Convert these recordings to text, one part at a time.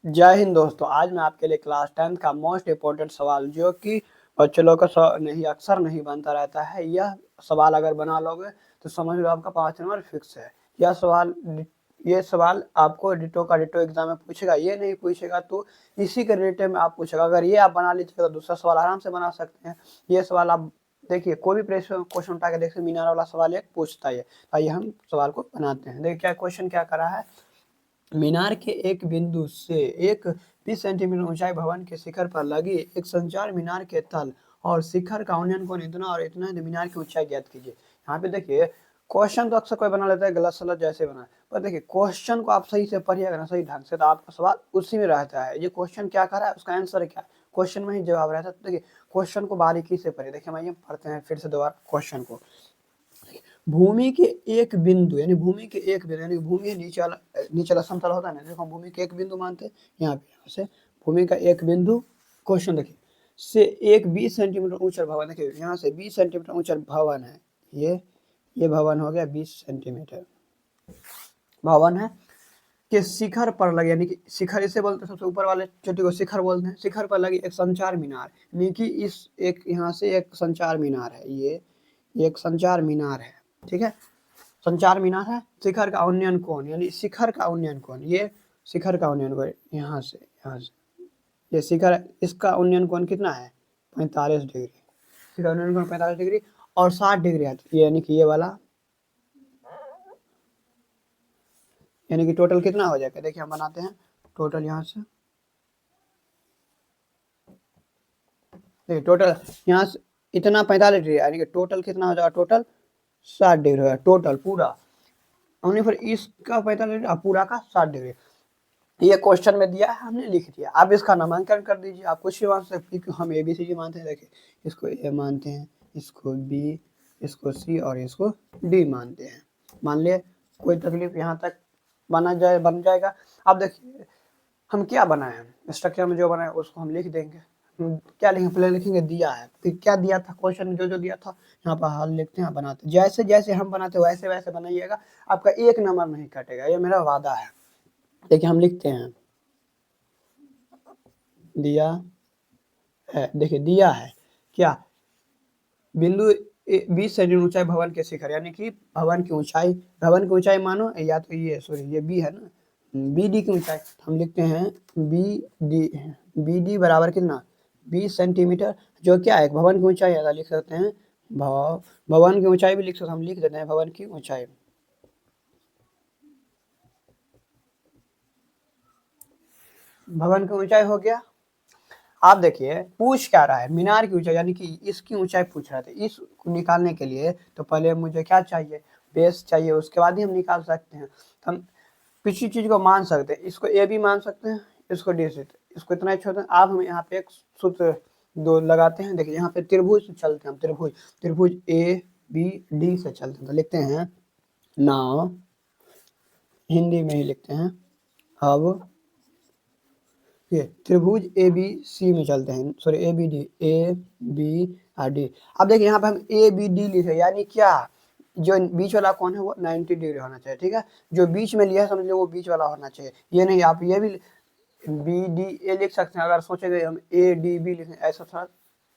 जय हिंद दोस्तों। आज मैं आपके लिए क्लास 10th का मोस्ट इम्पोर्टेंट सवाल जो कि बच्चे लोग का नहीं अक्सर नहीं बनता रहता है, यह सवाल अगर बना लोगे तो समझ लो आपका 5 नंबर फिक्स है। ये सवाल आपको डिटो का डिटो एग्जाम में पूछेगा, ये नहीं पूछेगा तो इसी के रिलेटेड में आप पूछेगा। अगर ये आप बना लीजिएगा तो दूसरा सवाल आराम से बना सकते हैं। ये सवाल आप देखिए, कोई भी क्वेश्चन उठा के देखिए, मीनार वाला सवाल एक पूछता है। आइए हम सवाल को बनाते हैं। देखिए क्या क्वेश्चन क्या करा है। मीनार के एक बिंदु से एक 20 सेंटीमीटर ऊंचाई भवन के शिखर पर लगी एक संचार मीनार के तल और शिखर का उन्नयन कोण इतना और इतना है, मीनार की ऊंचाई ज्ञात कीजिए। यहाँ पे देखिए क्वेश्चन तो अक्सर कोई बना लेता है गलत सलत जैसे बना, पर देखिए क्वेश्चन को आप सही से पढ़िएगा ना, सही ढंग से, तो आपका सवाल उसी में रहता है। ये क्वेश्चन क्या कर रहा है, उसका आंसर क्या है, क्वेश्चन में ही जवाब रहता है। तो देखिए क्वेश्चन को बारीकी से पढ़िए। देखिए हम ये पढ़ते हैं फिर से दोबारा क्वेश्चन को। भूमि के एक बिंदु यानी भूमि के एक बिंदु यानी भूमि नीचे वाला समतल होता है ना, देखो हम भूमि के एक बिंदु मानते हैं। यहाँ से भूमि का एक बिंदु, क्वेश्चन देखिए, से एक 20 सेंटीमीटर ऊंचा भवन, देखिए यहाँ से 20 सेंटीमीटर ऊंचा भवन है। ये भवन हो गया 20 सेंटीमीटर भवन है के शिखर पर लगे, यानी कि शिखर इसे बोलते हैं, सबसे ऊपर वाले चोटी को शिखर बोलते हैं। शिखर पर लगी एक संचार मीनार, यानी कि इस एक यहाँ से एक संचार मीनार है। ये एक संचार मीनार है, ठीक है, संचार मीनार है। शिखर का उन्नयन कोण, यानी शिखर का उन्नयन कोण, ये शिखर का उन्नयन कोण यहाँ से ये शिखर, इसका उन्नयन कोण कितना है, 45 डिग्री। शिखर उन्नयन कोण 45 डिग्री और 60 डिग्री है, यानी कि ये वाला, यानी कि टोटल कितना हो जाएगा। देखिए हम बनाते हैं टोटल यहाँ से। देखिए टोटल यहाँ से इतना 45 डिग्री, यानी कि टोटल कितना हो जाएगा, टोटल 60 डिग्री होगा टोटल पूरा। हमने फिर इसका 45 डिग्री पूरा का 60 डिग्री। ये क्वेश्चन में दिया है, हमने लिख दिया। आप इसका नामांकन कर दीजिए, आप कुछ भी मान सकते हैं। हम ABCD मानते हैं, देखिए इसको A मानते हैं, इसको B, इसको C और इसको D मानते हैं। मान लिए, कोई तकलीफ यहाँ तक बन जाएगा। अब देखिए हम क्या बनाए हैं, स्ट्रक्चर में जो बनाए उसको हम लिख देंगे। क्या लिखेंगे, पहले लिखेंगे दिया है, फिर क्या दिया था क्वेश्चन में, जो दिया था यहाँ पर हल लिखते हैं, बनाते। जैसे जैसे हम बनाते वैसे वैसे बनाइएगा, आपका एक नंबर नहीं कटेगा, ये मेरा वादा है। देखिए हम लिखते हैं दिया है, देखिए दिया है क्या, बिंदु 20 सेंटीमीटर ऊंचाई भवन के शिखर, यानी कि भवन की ऊंचाई मानो, या तो ये सॉरी ये बी है ना, BD की ऊंचाई हम लिखते हैं BD बराबर कितना, 20 सेंटीमीटर, जो क्या है भवन की ऊंचाई है। लिख सकते हैं भवन की ऊंचाई भी लिख सकते हैं, हम लिख देते हैं भवन की ऊंचाई। भवन की ऊंचाई हो गया। आप देखिए पूछ क्या रहा है, मीनार की ऊंचाई, यानी कि इसकी ऊंचाई पूछ रहे थे। इसको निकालने के लिए तो पहले मुझे क्या चाहिए, बेस चाहिए, उसके बाद ही हम निकाल सकते हैं। तो हम किसी चीज को मान सकते हैं, इसको A भी मान सकते हैं, इसको D से, इसको इतना ही छोड़ते हैं। आप हम यहाँ पे एक सूत्र दो लगाते हैं। देखिए यहाँ पे त्रिभुज से चलते हैं, हम त्रिभुज ABD से चलते हैं। तो लिखते हैं नाउ, हिंदी में ही लिखते हैं। अब ये त्रिभुज ABC में चलते हैं, सॉरी ABD, ABD। अब देखिए यहाँ पे हम ABD लिखे, यानी क्या, जो बीच वाला कौन है वो 90 डिग्री होना चाहिए, ठीक है। जो बीच में लिया है समझ लो वो बीच वाला होना चाहिए। ये नहीं, आप ये भी BDA लिख सकते हैं। अगर सोचेंगे हम ADB लिखें, ऐसा थोड़ा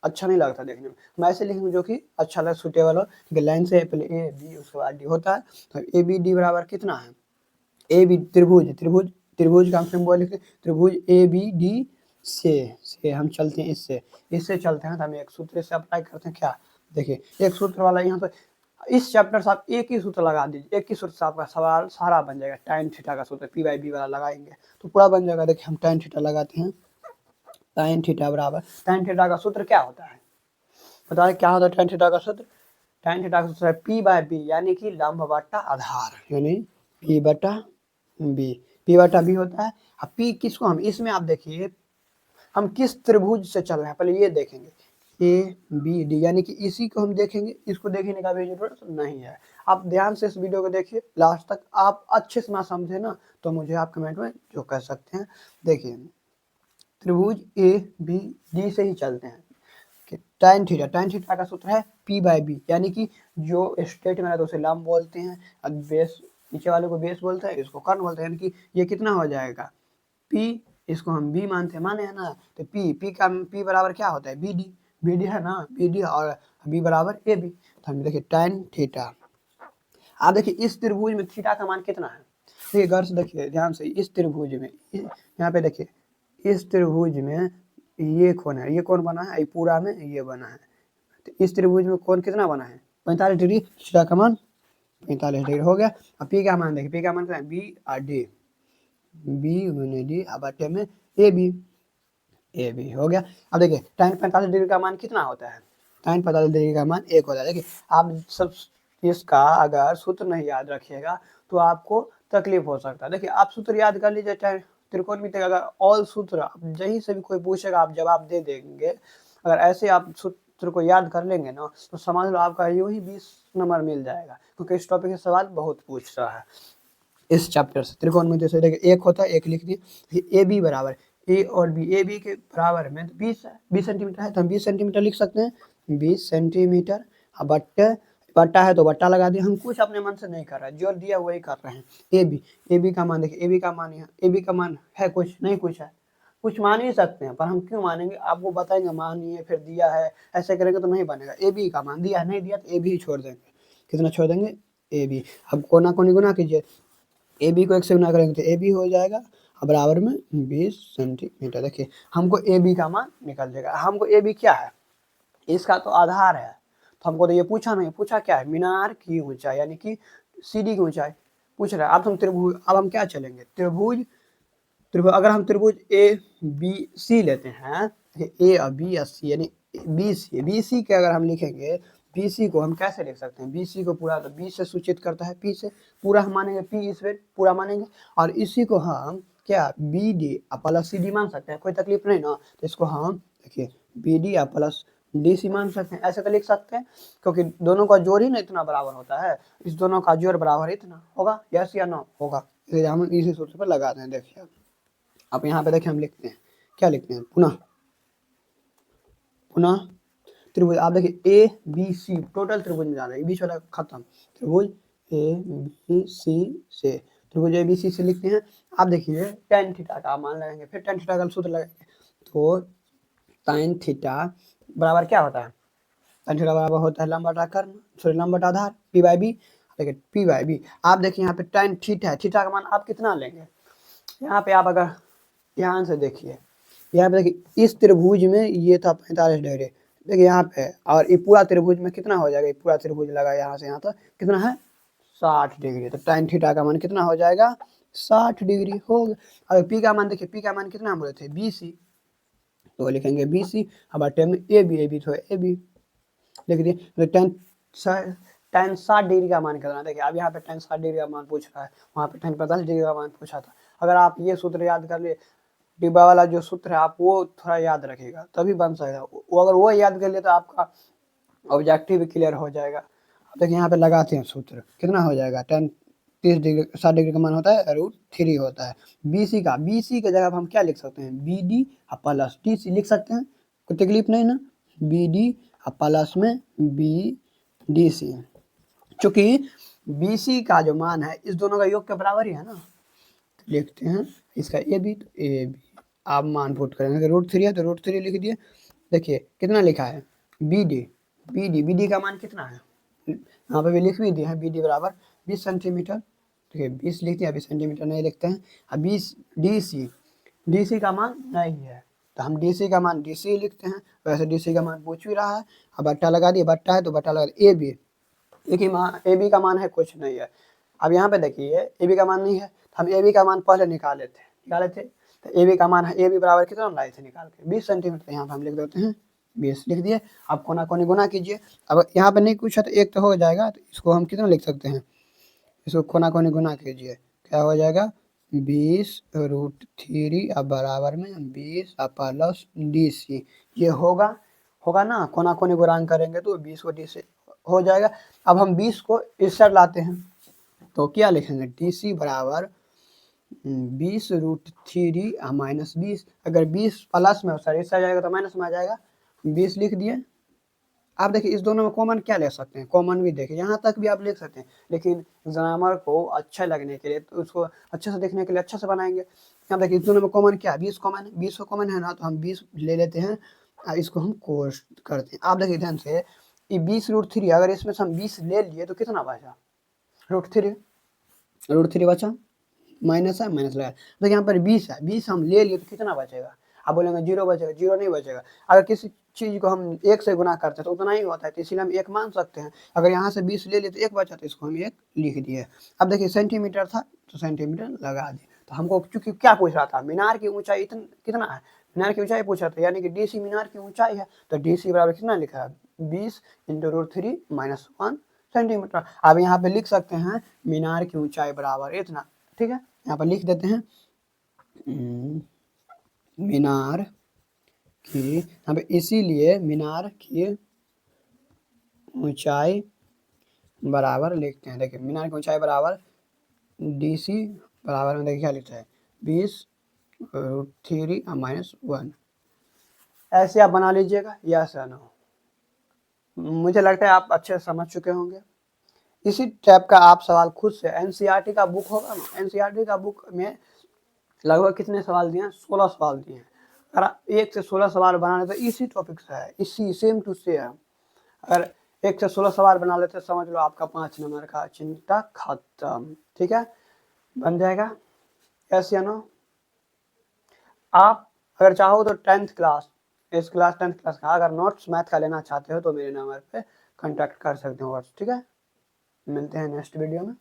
अच्छा नहीं लगता देखने में। हम ऐसे लिखेंगे जो कि अच्छा लगे, सुटेबल हो, ठीक है। लाइन से पहले AB उसके बाद D होता है। तो ABD बराबर कितना है, AB त्रिभुज का हम सिंबल लिखते हैं, त्रिभुज ABD से हम चलते हैं, इससे चलते हैं। तो हम एक सूत्र से अप्लाई करते हैं। क्या, देखिए एक सूत्र वाला यहाँ पे, इस चैप्टर से आप एक ही सूत्र लगा दीजिए, एक ही सूत्र से आपका सवाल सारा बन जाएगा। tan थीटा का सूत्र P/B वाला लगाएंगे तो पूरा बन जाएगा। देखिए हम tan थीटा लगाते हैं, tan थीटा बराबर, tan थीटा का सूत्र क्या होता है, बताइए क्या होता है tan थीटा का सूत्र। tan थीटा का सूत्र है P/B, यानी कि लंब बटा आधार, यानी P/B होता है। अब P किसको, हम इसमें आप देखिए हम किस त्रिभुज से चल रहे हैं, पहले ये देखेंगे ABD, यानी कि इसी को हम देखेंगे, इसको देखने का भी जरूरत नहीं है। आप ध्यान से इस वीडियो को देखिए लास्ट तक, आप अच्छे से ना समझे ना तो मुझे आप कमेंट में जो कह सकते हैं। देखिए त्रिभुज ABD से ही चलते हैं। tan थीटा का सूत्र है P/B, यानी कि जो स्ट्रेट में है तो उसे लंब बोलते हैं, बेस नीचे वाले को बेस बोलते हैं, इसको कर्ण बोलते हैं। यानी कि ये कितना हो जाएगा, P इसको हम बी मानते हैं, माने है ना। तो पी बराबर क्या होता है, बी डी है ना, बी डी और बी बराबर ए बी। तो हम देखिए tan थीटा। आप देखिए इस त्रिभुज में थीटा का मान कितना है, देखिए गौर से देखिए ध्यान से, इस त्रिभुज में यहाँ पे देखिए इस त्रिभुज में ये कोण है, ये कोण बना है, ये पूरा में ये बना है। तो इस त्रिभुज में कोण कितना बना है, 45 डिग्री। थीटा का मान 45 डिग्री हो गया। अब पी का मान देखिए, पी का मान क्या है, बी और डी, बी गुने डी अब बटे में ए बी हो गया। अब देखिए tan 45 डिग्री का मान कितना होता है, tan 45 डिग्री का मान 1 होता है। देखिए आप सब इसका अगर सूत्र नहीं याद रखिएगा तो आपको तकलीफ हो सकता है। देखिए आप सूत्र याद कर लीजिए, चाहे त्रिकोणमिति का अगर ऑल सूत्र यहीं से भी कोई पूछेगा आप जवाब दे देंगे। अगर ऐसे आप सूत्र को याद कर लेंगे ना तो समझ लो आपका यूं ही 20 नंबर मिल जाएगा, क्योंकि इस टॉपिक से सवाल बहुत पूछ रहा है इस चैप्टर से। त्रिकोणमिति से देखिए एक होता है, एक लिख दिए, ए बी बराबर ए और बी, ए बी के बराबर में 20 सेंटीमीटर है तो हम 20 सेंटीमीटर लिख सकते हैं, 20 सेंटीमीटर। अब बट्टा है तो बट्टा लगा दिया, हम कुछ अपने मन से नहीं कर रहे हैं, जो दिया वही कर रहे हैं। ए बी का मान देखिए, ए बी का मान यहाँ, ए बी का मान है कुछ नहीं, कुछ है, कुछ मान ही सकते हैं, पर हम क्यों मानेंगे आपको बताएंगे, मानिए फिर दिया है, ऐसे करेंगे तो नहीं बनेगा। ए बी का मान दिया है, नहीं दिया तो ए बी छोड़ देंगे, कितना छोड़ देंगे, ए बी। अब कोना कोनी गुना कीजिए, ए बी को 1 से गुना करेंगे तो ए बी हो जाएगा बराबर में 20 सेंटीमीटर। देखिए हमको ए बी का मान निकल जाएगा। हमको ए बी क्या है, इसका तो आधार है, तो हमको तो ये पूछा नहीं, पूछा क्या है, मीनार की ऊंचाई यानी कि सीढ़ी की ऊंचाई पूछ रहा है। अब हम त्रिभुज, अब हम क्या चलेंगे, त्रिभुज अगर हम त्रिभुज ए बी सी लेते हैं, ए और बी और सी यानी बी सी के अगर हम लिखेंगे, बी सी को हम कैसे लिख सकते हैं, बी सी को पूरा तो बी से सूचित करता है, पी से पूरा हम मानेंगे, पी इस पूरा मानेंगे, और इसी को हम क्या B D plus C D मान सकते हैं, कोई तकलीफ नहीं ना। तो इसको हम देखिए B D plus D C मान सकते हैं, ऐसे तो लिख सकते हैं, क्योंकि दोनों का जोड़ ही ना इतना बराबर होता है, इस दोनों का जोड़ बराबर इतना होगा, यस या नो होगा, इसलिए हम इसी सूत्र पर लगाते हैं। देखिए अब यहाँ पे देखिए हम लिखते हैं, क्या लिखते हैं, पुनः त्रिभुज। आप देखिए ए बी सी टोटल त्रिभुज में जा रहा है, बीच वाला खत्म, त्रिभुज ए बी सी से, त्रिभुज ए बी सी से लिखते हैं। आप देखिए tan थीटा का मान लगाएंगे, फिर tan थीटा का सूत्र लगाएंगे, तो tan थीटा बराबर क्या होता है, tan थीटा बराबर होता है लंब बटा कर्ण, सॉरी लंब बटा आधार, पी बाई बी। देखिए पी बाई बी, आप देखिए यहाँ पे tan थीटा है, थीटा का मान आप कितना लेंगे, यहाँ पे आप अगर ध्यान से देखिए, यहाँ पे देखिए इस त्रिभुज में ये था 45 डिग्री, देखिए यहाँ पे, और ये पूरा त्रिभुज में कितना हो जाएगा, ये पूरा त्रिभुज लगा यहाँ से यहाँ तक कितना है 60 डिग्री, तो tan थीटा का मान कितना हो जाएगा 60 डिग्री हो गया। अब पी का मान देखिए, पी का मान कितना बोले थे, बी सी, तो लिखेंगे बी सी, अब बटे में ए बी तो ए बी लिख दिए। तो tan 60 डिग्री का मान कितना, देखिए अब यहाँ पे tan 60 डिग्री का मान पूछ रहा है, वहाँ पे tan 45 डिग्री का मान पूछा था। अगर आप ये सूत्र याद कर लिए, डिब्बा वाला जो सूत्र है आप वो थोड़ा याद रखिएगा तभी बन सकता है, वो अगर वो याद कर लिए तो आपका ऑब्जेक्टिव क्लियर हो जाएगा। देखिए यहाँ पे लगाते हैं सूत्र, कितना हो जाएगा, tan 30 डिग्री 60 डिग्री का मान होता है √3 होता है। बी सी के जगह हम क्या लिख सकते हैं, B D plus D C लिख सकते हैं, कोई तकलीफ नहीं ना, बी डी प्लस में बी डी सी, चूंकि बी सी का जो मान है इस दोनों का योग के बराबर ही है ना, लिखते हैं इसका ए बी, तो ए बी आप मान पुट करेंगे, √3 है तो √3 लिख दिए। देखिए कितना लिखा है, बी डी का मान कितना है, यहाँ पे भी लिख भी दिया है, बी डी बराबर 20 सेंटीमीटर, देखिए 20 लिख दिया, 20 सेंटीमीटर नहीं लिखते हैं। अब 20 डी सी का मान नहीं है तो हम डी सी का मान डी सी लिखते हैं, वैसे डी सी का मान पूछ भी रहा है। अब बट्टा लगा दिए, बट्टा है तो बट्टा लगा दिए, ए बी, देखिए ए बी का मान है कुछ नहीं है। अब यहाँ पे देखिए ए बी का मान नहीं है, हम ए बी का मान पहले निकाले थे, तो ए बी का मान है, ए बी बराबर कितना लाए थे निकाल के 20 सेंटीमीटर, यहाँ पे हम लिख देते हैं 20 लिख दिए। अब कोना कोनी गुना कीजिए, अब यहाँ पे नहीं कुछ है तो एक तो हो जाएगा, तो इसको हम कितना लिख सकते हैं, इसको कोना कोनी गुना कीजिए, क्या हो जाएगा 20√3 अब बराबर में 20 प्लस डी सी, ये होगा ना, कोना कोनी गुणांक करेंगे तो 20 को डी से हो जाएगा। अब हम 20 को इस साइड लाते हैं तो क्या लिखेंगे, डी सी बराबर 20√3 माइनस 20, अगर 20 प्लस में सर इस साइड जाएगा तो माइनस में आ जाएगा, 20 लिख दिए। आप देखिए इस दोनों में कॉमन क्या ले सकते हैं, कॉमन भी देखिए यहाँ तक भी आप लिख सकते हैं, लेकिन एग्जामर को अच्छा लगने के लिए तो उसको अच्छे से देखने के लिए अच्छा से बनाएंगे, यहाँ देखिए दोनों में कॉमन क्या है, 20 कॉमन है, 20 कॉमन है ना, तो हम 20 ले लेते हैं, इसको हम कोष्ट करते हैं। आप देखिए ध्यान से, ये 20√3 अगर इसमें से हम 20 ले लिए तो कितना बचा, √3 बचा, माइनस है, माइनस लगा। तो यहाँ पर 20 है, 20 हम ले लिए तो कितना बचेगा, आप बोलेंगे 0 बचेगा, 0 नहीं बचेगा। अगर किसी चीज को हम 1 से गुना करते हैं तो उतना ही होता है, तो इसीलिए हम 1 मान सकते हैं। अगर यहाँ से 20 ले लिए तो 1 बचा, तो इसको हम 1 लिख दिए। अब देखिए सेंटीमीटर था तो सेंटीमीटर लगा दिए। तो हमको चूंकि क्या पूछ रहा था, मीनार की ऊंचाई कितना है, मीनार की ऊंचाई पूछा था, यानी कि डीसी मीनार की ऊंचाई है, तो डीसी बराबर कितना लिखा है, 20 × √3 - 1 सेंटीमीटर। अब यहाँ पे लिख सकते हैं मीनार की ऊंचाई बराबर इतना, ठीक है, यहाँ पर लिख देते हैं मीनार की, यहाँ पे इसीलिए मीनार की ऊंचाई बराबर लिखते हैं। देखिए मीनार की ऊंचाई बराबर डीसी बराबर में देखिए क्या लिखता है, 20√3 - 1। ऐसे आप बना लीजिएगा, यस या नो। मुझे लगता है आप अच्छे से समझ चुके होंगे। इसी टाइप का आप सवाल खुद से, एनसीईआरटी का बुक होगा ना, एनसीईआरटी का बुक में लगभग कितने सवाल दिए हैं, 16 सवाल दिए हैं। अगर 1 से 16 सवाल बनाने तो इसी टॉपिक से है, इसी सेम टू सेम। अगर 1 से 16 सवाल बना लेते समझ लो आपका 5 नंबर का चिंता खत्म, ठीक है, बन जाएगा, यस या नो। आप अगर चाहो तो 10th क्लास, इस क्लास 10th क्लास का अगर नोट्स मैथ का लेना चाहते हो तो मेरे नंबर पे कांटेक्ट कर सकते हो, ठीक है। मिलते हैं नेक्स्ट वीडियो में।